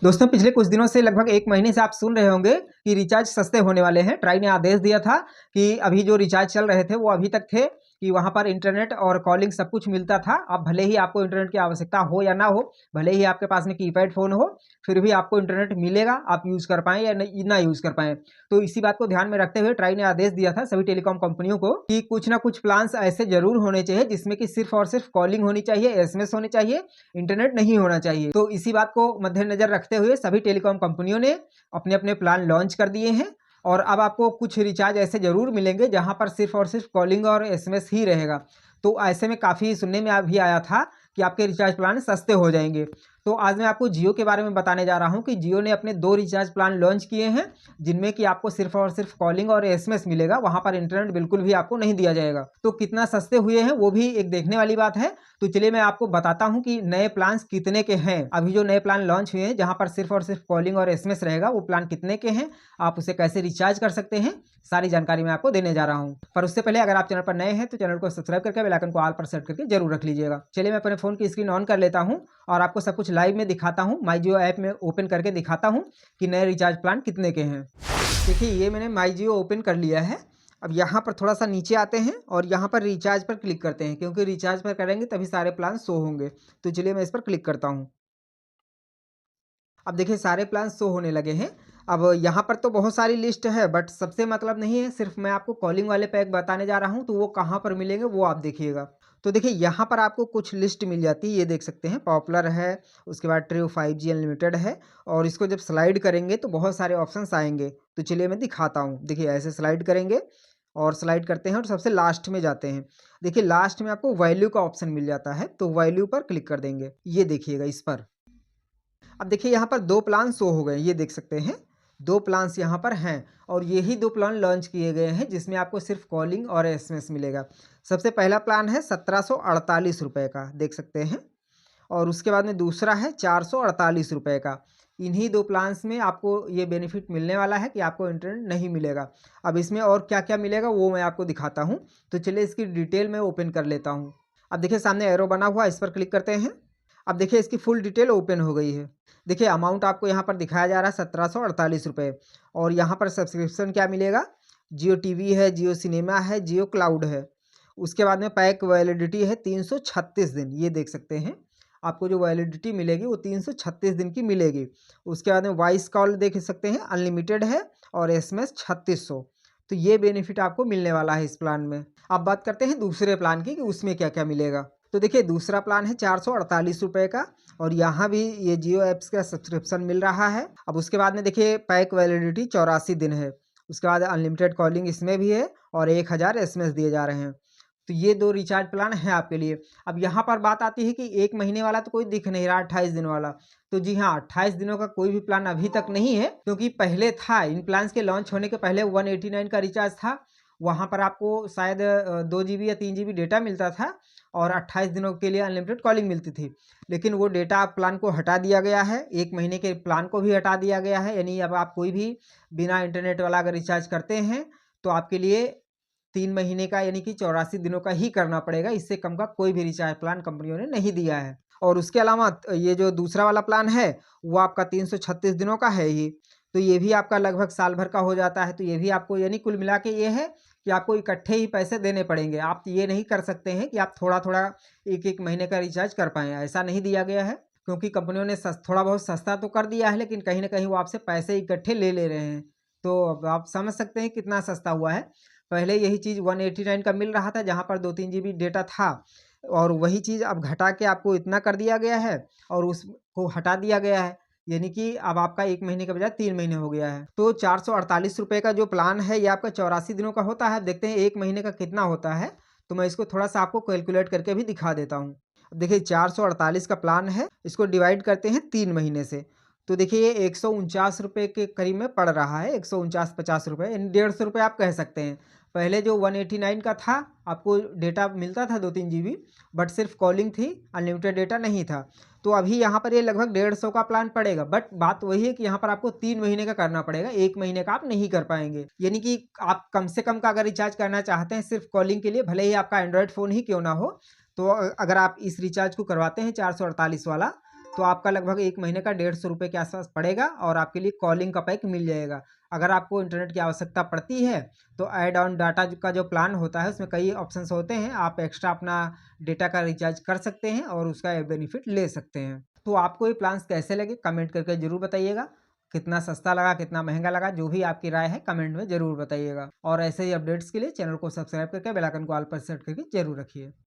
दोस्तों पिछले कुछ दिनों से लगभग 1 महीने से आप सुन रहे होंगे कि रिचार्ज सस्ते होने वाले हैं। ट्राई ने आदेश दिया था कि अभी जो रिचार्ज चल रहे थे वो अभी तक थे कि वहाँ पर इंटरनेट और कॉलिंग सब कुछ मिलता था। अब भले ही आपको इंटरनेट की आवश्यकता हो या ना हो, भले ही आपके पास में कीपैड फ़ोन हो, फिर भी आपको इंटरनेट मिलेगा, आप यूज़ कर पाएँ या ना यूज़ कर पाएँ। तो इसी बात को ध्यान में रखते हुए ट्राई ने आदेश दिया था सभी टेलीकॉम कंपनियों को कि कुछ ना कुछ प्लान्स ऐसे ज़रूर होने चाहिए जिसमें कि सिर्फ़ और सिर्फ़ कॉलिंग होनी चाहिए, एसएमएस होने चाहिए, इंटरनेट नहीं होना चाहिए। तो इसी बात को मद्देनज़र रखते हुए सभी टेलीकॉम कंपनियों ने अपने-अपने प्लान लॉन्च कर दिए हैं और अब आपको कुछ रिचार्ज ऐसे ज़रूर मिलेंगे जहाँ पर सिर्फ़ और सिर्फ़ कॉलिंग और एसएमएस ही रहेगा। तो ऐसे में काफ़ी सुनने में भी आया था कि आपके रिचार्ज प्लान सस्ते हो जाएँगे। तो आज मैं आपको जियो के बारे में बताने जा रहा हूँ कि जियो ने अपने 2 रिचार्ज प्लान लॉन्च किए हैं, जिनमें कि आपको सिर्फ़ और सिर्फ़ कॉलिंग और एसएमएस मिलेगा, वहाँ पर इंटरनेट बिल्कुल भी आपको नहीं दिया जाएगा। तो कितना सस्ते हुए हैं वो भी एक देखने वाली बात है। तो चलिए मैं आपको बताता हूँ कि नए प्लान्स कितने के हैं। अभी जो नए प्लान लॉन्च हुए हैं जहाँ पर सिर्फ़ और सिर्फ़ कॉलिंग और एसएमएस रहेगा, वो प्लान कितने के हैं, आप उसे कैसे रिचार्ज कर सकते हैं, सारी जानकारी मैं आपको देने जा रहा हूँ। पर उससे पहले अगर आप चैनल पर नए हैं तो चैनल को सब्सक्राइब करके बेल आइकन को ऑल पर सेट करके जरूर रख लीजिएगा। चलिए मैं अपने फ़ोन की स्क्रीन ऑन कर लेता हूँ और आपको सब कुछ लाइव में दिखाता हूँ। माई जियो ऐप में ओपन करके दिखाता हूँ कि नए रिचार्ज प्लान कितने के हैं। देखिए ये मैंने माई जियो ओपन कर लिया है। अब यहाँ पर थोड़ा सा नीचे आते हैं और यहाँ पर रिचार्ज पर क्लिक करते हैं, क्योंकि रिचार्ज पर करेंगे तभी सारे प्लान शो होंगे। तो चलिए मैं इस पर क्लिक करता हूँ। अब देखिए सारे प्लान शो होने लगे हैं। अब यहाँ पर तो बहुत सारी लिस्ट है, बट सबसे मतलब नहीं है, सिर्फ मैं आपको कॉलिंग वाले पैक बताने जा रहा हूँ। तो वो कहाँ पर मिलेंगे वो आप देखिएगा। तो देखिए यहाँ पर आपको कुछ लिस्ट मिल जाती है, ये देख सकते हैं। पॉपुलर है, उसके बाद ट्रू 5G अनलिमिटेड है और इसको जब स्लाइड करेंगे तो बहुत सारे ऑप्शंस आएंगे। तो चलिए मैं दिखाता हूँ। देखिए ऐसे स्लाइड करेंगे और स्लाइड करते हैं और सबसे लास्ट में जाते हैं। देखिए लास्ट में आपको वैल्यू का ऑप्शन मिल जाता है, तो वैल्यू पर क्लिक कर देंगे। ये देखिएगा इस पर। अब देखिए यहाँ पर 2 प्लान शो हो गए, ये देख सकते हैं। 2 प्लान्स यहाँ पर हैं और यही 2 प्लान लॉन्च किए गए हैं जिसमें आपको सिर्फ कॉलिंग और एसएमएस मिलेगा। सबसे पहला प्लान है 1748 रुपये का, देख सकते हैं। और उसके बाद में दूसरा है 448 रुपये का। इन्हीं 2 प्लान्स में आपको ये बेनिफिट मिलने वाला है कि आपको इंटरनेट नहीं मिलेगा। अब इसमें और क्या-क्या मिलेगा वो मैं आपको दिखाता हूँ। तो चलिए इसकी डिटेल मैं ओपन कर लेता हूँ। अब देखिए सामने एरो बना हुआ है, इस पर क्लिक करते हैं। अब देखिए इसकी फुल डिटेल ओपन हो गई है। देखिए अमाउंट आपको यहाँ पर दिखाया जा रहा है 1748 रुपये और यहाँ पर सब्सक्रिप्शन क्या मिलेगा, जियो टीवी है, जियो सिनेमा है, जियो क्लाउड है। उसके बाद में पैक वैलिडिटी है 336 दिन, ये देख सकते हैं। आपको जो वैलिडिटी मिलेगी वो 336 दिन की मिलेगी। उसके बाद में वॉइस कॉल देख सकते हैं, अनलिमिटेड है और एसएमएस 3600। तो ये बेनिफिट आपको मिलने वाला है इस प्लान में। अब बात करते हैं दूसरे प्लान की कि उसमें क्या-क्या मिलेगा। तो देखिए दूसरा प्लान है 448 रुपये का और यहाँ भी ये जियो ऐप्स का सब्सक्रिप्शन मिल रहा है। अब उसके बाद में देखिए पैक वैलिडिटी 84 दिन है। उसके बाद अनलिमिटेड कॉलिंग इसमें भी है और 1000 एसएमएस दिए जा रहे हैं। तो ये 2 रिचार्ज प्लान हैं आपके लिए। अब यहाँ पर बात आती है कि 1 महीने वाला तो कोई दिख नहीं रहा, 28 दिन वाला। तो जी हाँ, 28 दिनों का कोई भी प्लान अभी तक नहीं है, क्योंकि पहले था, इन प्लान्स के लॉन्च होने के पहले 189 का रिचार्ज था। वहाँ पर आपको शायद 2 जीबी या 3 जीबी डेटा मिलता था और 28 दिनों के लिए अनलिमिटेड कॉलिंग मिलती थी। लेकिन वो डेटा प्लान को हटा दिया गया है, 1 महीने के प्लान को भी हटा दिया गया है। यानी अब आप कोई भी बिना इंटरनेट वाला अगर रिचार्ज करते हैं, तो आपके लिए 3 महीने का यानी कि 84 दिनों का ही करना पड़ेगा। इससे कम का कोई भी रिचार्ज प्लान कंपनियों ने नहीं दिया है। और उसके अलावा ये जो दूसरा वाला प्लान है, वो आपका 336 दिनों का है ये। तो ये भी आपका लगभग साल भर का हो जाता है। तो ये भी आपको यानी कुल मिला के ये है कि आपको इकट्ठे ही पैसे देने पड़ेंगे। आप ये नहीं कर सकते हैं कि आप थोड़ा-थोड़ा 1-1 महीने का रिचार्ज कर पाएँ, ऐसा नहीं दिया गया है। क्योंकि कंपनियों ने थोड़ा बहुत सस्ता तो कर दिया है, लेकिन कहीं न कहीं वो आपसे पैसे इकट्ठे ले रहे हैं। तो अब आप समझ सकते हैं कितना सस्ता हुआ है। पहले यही चीज़ 189 का मिल रहा था, जहाँ पर 2-3 जीबी डेटा था और वही चीज़ अब घटा के आपको इतना कर दिया गया है और उसको हटा दिया गया है। यानी कि अब आपका 1 महीने के बजाय 3 महीने हो गया है। तो 448 रुपये का जो प्लान है, ये आपका 84 दिनों का होता है। देखते हैं 1 महीने का कितना होता है, तो मैं इसको थोड़ा-सा आपको कैलकुलेट करके भी दिखा देता हूँ। देखिए 448 का प्लान है, इसको डिवाइड करते हैं 3 महीने से। तो देखिए ये 149 रुपये के करीब में पड़ रहा है, 149-50 रुपये, यानी 150 रुपये आप कह सकते हैं। पहले जो 189 का था, आपको डेटा मिलता था 2-3 जीबी, बट सिर्फ कॉलिंग थी, अनलिमिटेड डेटा नहीं था। तो अभी यहाँ पर ये लगभग 150 का प्लान पड़ेगा, बट बात वही है कि यहाँ पर आपको 3 महीने का करना पड़ेगा, 1 महीने का आप नहीं कर पाएँगे। यानी कि आप कम से कम का अगर रिचार्ज करना चाहते हैं सिर्फ कॉलिंग के लिए, भले ही आपका एंड्रॉयड फ़ोन ही क्यों ना हो, तो अगर आप इस रिचार्ज को करवाते हैं 448 वाला, तो आपका लगभग 1 महीने का 150 रुपये के आसपास पड़ेगा और आपके लिए कॉलिंग का पैक मिल जाएगा। अगर आपको इंटरनेट की आवश्यकता पड़ती है तो ऐड ऑन डाटा का जो प्लान होता है उसमें कई ऑप्शंस होते हैं, आप एक्स्ट्रा अपना डेटा का रिचार्ज कर सकते हैं और उसका बेनिफिट ले सकते हैं। तो आपको ये प्लान्स कैसे लगे कमेंट करके ज़रूर बताइएगा। कितना सस्ता लगा, कितना महंगा लगा, जो भी आपकी राय है कमेंट में ज़रूर बताइएगा। और ऐसे ही अपडेट्स के लिए चैनल को सब्सक्राइब करके बेल आइकन को ऑल पर सेट करके ज़रूर रखिए।